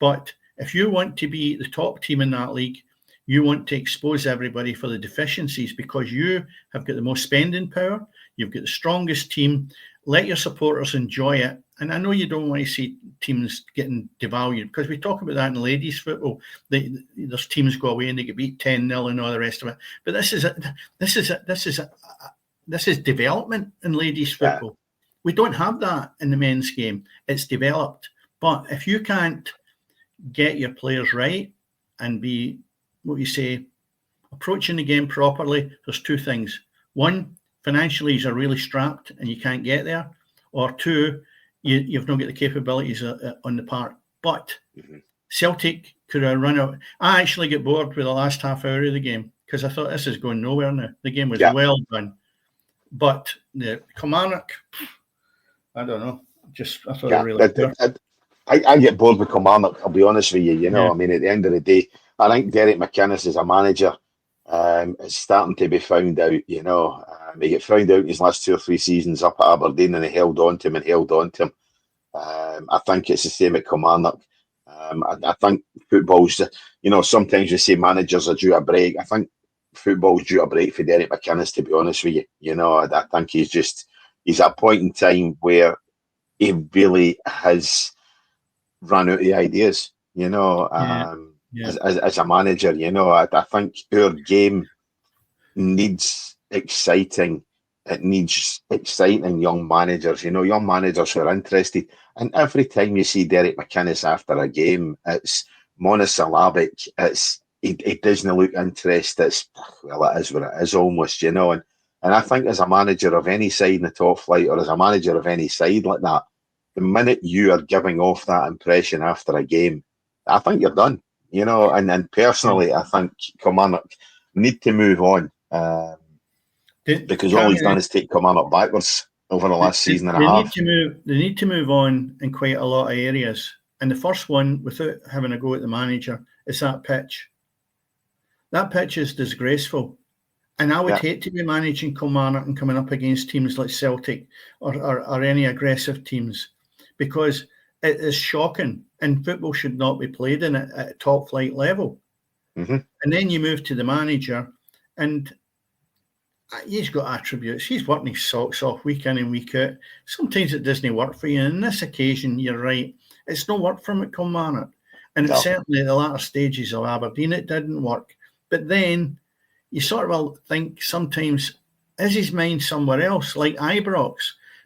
Speaker 1: But if you want to be the top team in that league, you want to expose everybody for the deficiencies because you have got the most spending power. You've got the strongest team. Let your supporters enjoy it. And I know you don't want to see teams getting devalued because we talk about that in ladies football. There's teams go away and they get beat 10-0 and all the rest of it. But this is development in ladies football. We don't have that in the men's game. It's developed. But if you can't get your players right and be, approaching the game properly, there's 2 things. 1, financially you're really strapped and you can't get there. Or 2, you've not got the capabilities on the park. But Celtic could have run out. I actually get bored with the last half hour of the game because I thought this is going nowhere now. The game was well done. But the Kilmarnock, I don't know. I thought it really
Speaker 2: I get bored with Kilmarnock, I'll be honest with you. I mean, at the end of the day, I think Derek McInnes as a manager is starting to be found out, He got found out in his last 2 or 3 seasons up at Aberdeen and he held on to him. I think it's the same at Kilmarnock. I think football's, sometimes you say managers are due a break. I think football's due a break for Derek McInnes, to be honest with you. I think he's at a point in time where he really has run out of ideas, as a manager, I think our game needs exciting. It needs exciting young managers, young managers who are interested. And every time you see Derek McInnes after a game, it's monosyllabic. It doesn't look interested. It is what it is almost, And I think as a manager of any side in the top flight, or as a manager of any side like that, the minute you are giving off that impression after a game, I think you're done. And personally, I think Kilmarnock need to move on because all he's done is take Kilmarnock backwards over the last season and a half.
Speaker 1: They need to move on in quite a lot of areas. And the first one, without having a go at the manager, is that pitch. That pitch is disgraceful. And I would hate to be managing Kilmarnock and coming up against teams like Celtic or any aggressive teams, because it is shocking, and football should not be played in it at top flight level.
Speaker 2: Mm-hmm.
Speaker 1: And then you move to the manager, and he's got attributes. He's working his socks off week in and week out. Sometimes it doesn't work for you. And on this occasion, you're right. It's no work for him at Kilmarnock. And it's certainly at the latter stages of Aberdeen, it didn't work. But then you sort of think sometimes, is his mind somewhere else, like Ibrox?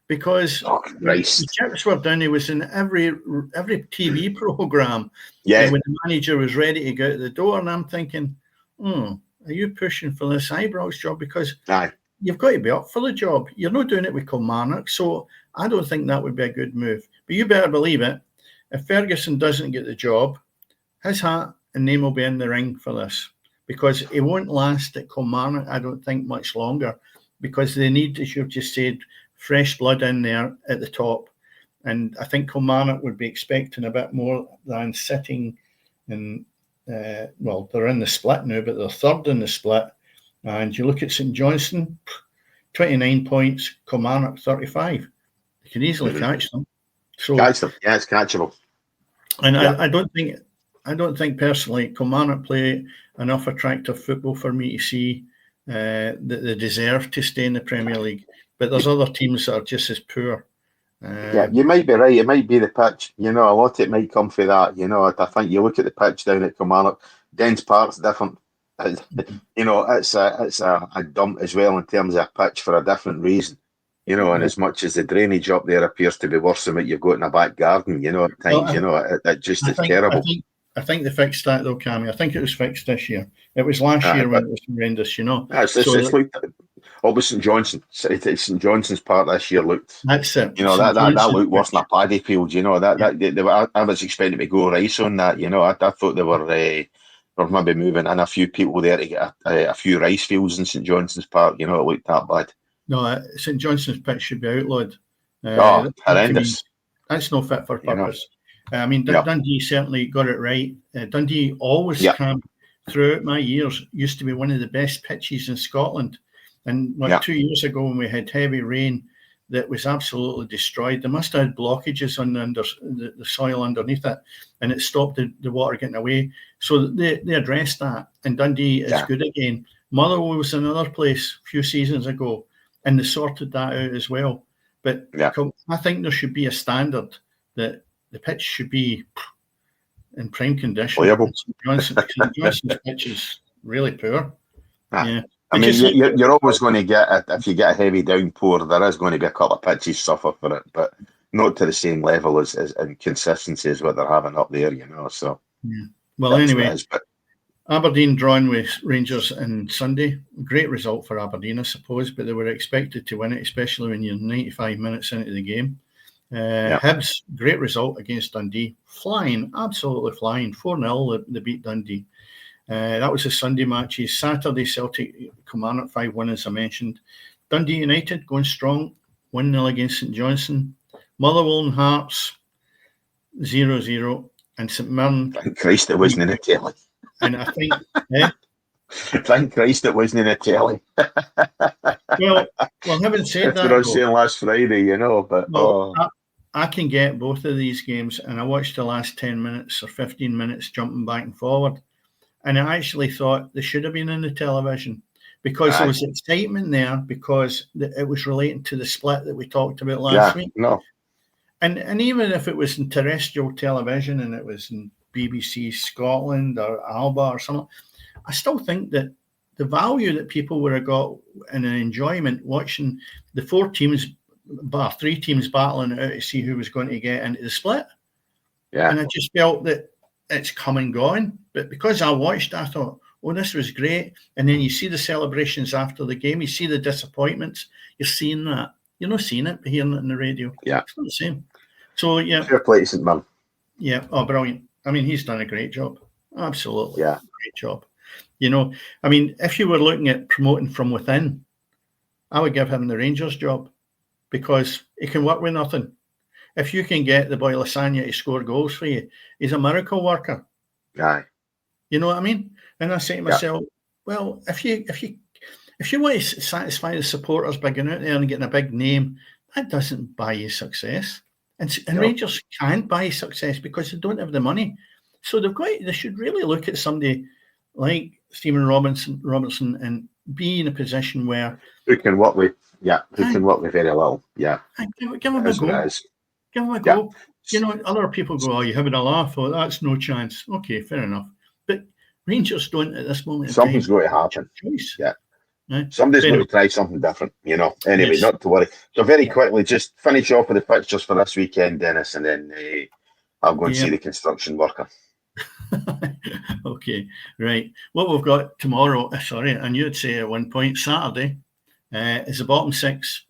Speaker 1: Because the chips were down, he was in every TV programme when the manager was ready to go out the door. And I'm thinking, are you pushing for this Ibrox job? Because you've got to be up for the job. You're not doing it with Kilmarnock, so I don't think that would be a good move. But you better believe it. If Ferguson doesn't get the job, his hat and name will be in the ring for this, because he won't last at Kilmarnock, I don't think, much longer, because they need, as you've just said, fresh blood in there at the top. And I think Kilmarnock would be expecting a bit more than sitting in, they're in the split now, but they're third in the split. And you look at St Johnstone, 29 points, Kilmarnock 35. You can easily catch them. So
Speaker 2: catch them, it's catchable.
Speaker 1: And I don't think personally Kilmarnock play enough attractive football for me to see that they deserve to stay in the Premier League. But there's other teams that are just as poor.
Speaker 2: You might be right. It might be the pitch. A lot of it might come for that. I think you look at the pitch down at Kilmarnock. Dens Park's different. It's a dump as well in terms of a pitch for a different reason. And as much as the drainage up there appears to be worse than what you've got in a back garden, at times, it's terrible.
Speaker 1: I think they fixed that though, Cammy. I think it was fixed this year. It was last year when it was horrendous,
Speaker 2: It's like St Johnstone. St Johnston's part this year looked.
Speaker 1: That's it.
Speaker 2: That looked worse than a paddy field. I was expecting to go rice on that. I thought they were maybe moving in a few people there to get a few rice fields in St Johnston's Park. It looked that bad.
Speaker 1: No, St Johnston's pitch should be outlawed.
Speaker 2: Horrendous.
Speaker 1: That's no fit for purpose. Dundee certainly got it right. Dundee always throughout my years used to be one of the best pitches in Scotland. And 2 years ago when we had heavy rain that was absolutely destroyed, they must have had blockages on the soil underneath it, and it stopped the water getting away. So they addressed that, and Dundee is good again. Motherwell was another place a few seasons ago, and they sorted that out as well. But I think there should be a standard that the pitch should be in prime condition. Johnson's pitch is really poor.
Speaker 2: I mean, you're always going to get, if you get a heavy downpour, there is going to be a couple of pitches suffer for it, but not to the same level as in consistency as what they're having up there, So,
Speaker 1: well, anyway, Aberdeen drawn with Rangers on Sunday. Great result for Aberdeen, I suppose, but they were expected to win it, especially when you're 95 minutes into the game. Hibs, great result against Dundee. Absolutely flying. 4-0, they beat Dundee. That was the Sunday matches. Saturday, Celtic, Kilmarnock 5-1, as I mentioned. Dundee United going strong, 1-0 against St Johnstone. Motherwell and Hearts, 0-0. And St Mirren.
Speaker 2: Thank Christ it wasn't in a telly.
Speaker 1: And I think,
Speaker 2: Thank Christ it wasn't in a telly.
Speaker 1: well, having said that,
Speaker 2: that's what I was saying last Friday, but
Speaker 1: I can get both of these games, and I watched the last 10 minutes or 15 minutes jumping back and forward. And I actually thought they should have been on the television because there was excitement there because it was relating to the split that we talked about last week.
Speaker 2: No.
Speaker 1: And even if it was in terrestrial television and it was in BBC Scotland or Alba or something, I still think that the value that people would have got and an enjoyment watching the 3 teams battling it out to see who was going to get into the split.
Speaker 2: Yeah.
Speaker 1: And I just felt that it's come and gone. But because I watched, I thought, oh, this was great. And then you see the celebrations after the game. You see the disappointments. You're seeing that. You're not seeing it, but hearing it on the radio.
Speaker 2: Yeah.
Speaker 1: It's not the same. So, yeah.
Speaker 2: Fair play to St. Mirren.
Speaker 1: Yeah. Oh, brilliant. I mean, he's done a great job. Absolutely.
Speaker 2: Yeah.
Speaker 1: Great job. You know, I mean, if you were looking at promoting from within, I would give him the Rangers job because he can work with nothing. If you can get the boy Lasagna to score goals for you, he's a miracle worker.
Speaker 2: Aye.
Speaker 1: You know what I mean? And I say to myself, well, if you want to satisfy the supporters by going out there and getting a big name, that doesn't buy you success. And Rangers can't buy success because they don't have the money. So they should really look at somebody like Stephen Robertson and be in a position where
Speaker 2: who can work with very little. Yeah.
Speaker 1: Give him a go. Give him a go. You know, other people go, oh, you're having a laugh, or that's no chance. Okay, fair enough. But Rangers don't at this moment.
Speaker 2: Something's going to happen. Yeah.
Speaker 1: Right.
Speaker 2: Somebody's going to try something different, you know. Anyway, not to worry. So very quickly, just finish off with the fixtures for this weekend, Dennis, and then I'll go and see the construction worker.
Speaker 1: Okay, right. What we've got tomorrow, and you'd say at one point, Saturday, is the bottom six: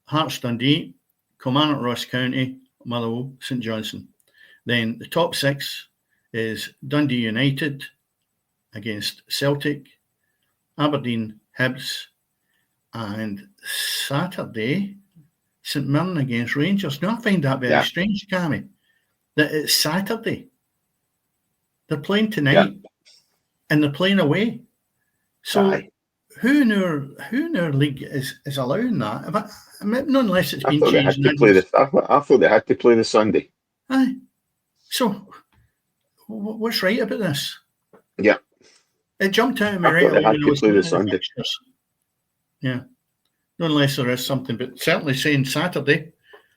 Speaker 1: Hearts Dundee, Kilmarnock Ross County, Motherwell, St Johnstone. Then the top six is Dundee United against Celtic, Aberdeen Hibs, and Saturday, St Mirren against Rangers. Now, I find that very strange, Cammy, that it's Saturday. They're playing tonight, and they're playing away. So who in our league is allowing that? Not unless it's been changed.
Speaker 2: I thought they had to play the Sunday.
Speaker 1: Aye. So what's right about this?
Speaker 2: Yeah.
Speaker 1: It jumped out of me right away.
Speaker 2: They had to play the Sunday.
Speaker 1: Yeah. Not unless there is something, but certainly saying Saturday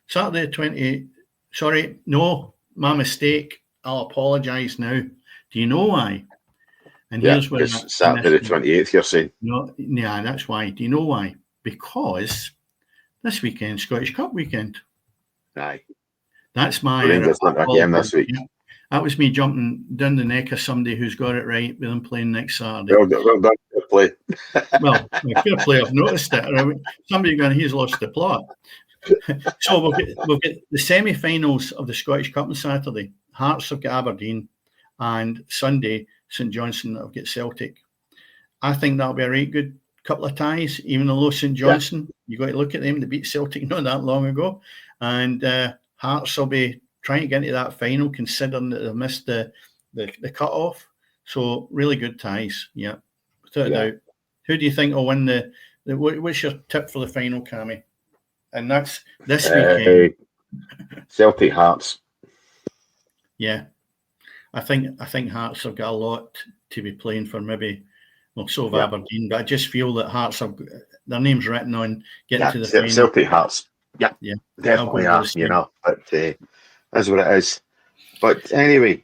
Speaker 1: 28th. Sorry, no, my mistake. I'll apologise now. Do you know why? And here's where
Speaker 2: it's Saturday the 28th, you're saying?
Speaker 1: No, yeah, that's why. Do you know why? Because this weekend, Scottish Cup weekend.
Speaker 2: Aye.
Speaker 1: That's my
Speaker 2: again this week.
Speaker 1: Yeah. That was me jumping down the neck of somebody who's got it right with them playing next Saturday.
Speaker 2: Well done, good play.
Speaker 1: Well, good play. I've noticed it. Somebody going, he's lost the plot. So we'll get the semi-finals of the Scottish Cup on Saturday. Hearts have got Aberdeen, and Sunday St Johnstone have got Celtic. I think that'll be a right good couple of ties, even though St Johnstone, you've got to look at them. They beat Celtic not that long ago, and Hearts will be trying to get into that final, considering that they've missed the cut-off. So really good ties, without a doubt. Who do you think will win what's your tip for the final, Cammy? And that's this weekend.
Speaker 2: Celtic Hearts.
Speaker 1: Yeah, I think Hearts have got a lot to be playing for. Maybe, well, so have Aberdeen, but I just feel that Hearts have their names written on getting to the final.
Speaker 2: Celtic Hearts. Yeah, definitely are. But that's what it is. But anyway,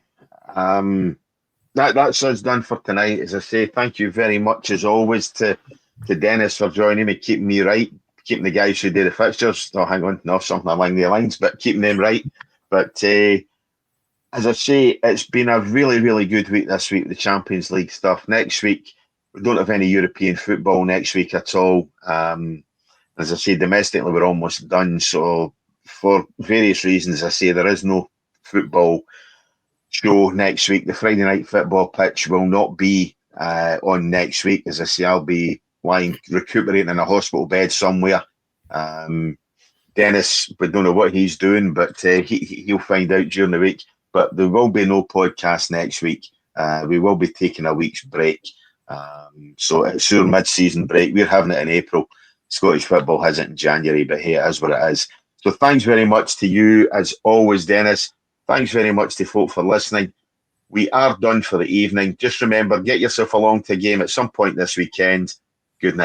Speaker 2: that's us done for tonight. As I say, thank you very much as always to Dennis for joining me, keeping me right, keeping the guys who do the fixtures. Oh, hang on, no, something along the lines, but keeping them right. But as I say, it's been a really, really good week this week, the Champions League stuff. Next week, we don't have any European football next week at all. As I say, domestically, we're almost done. So for various reasons, I say there is no football show next week. The Friday night football pitch will not be on next week. As I say, I'll be lying, recuperating in a hospital bed somewhere. Dennis, we don't know what he's doing, but he'll find out during the week. But there will be no podcast next week. We will be taking a week's break. So it's our mid-season break. We're having it in April. Scottish football has it in January, but hey, it is what it is. So thanks very much to you, as always, Dennis. Thanks very much to folk for listening. We are done for the evening. Just remember, get yourself along to a game at some point this weekend. Good night.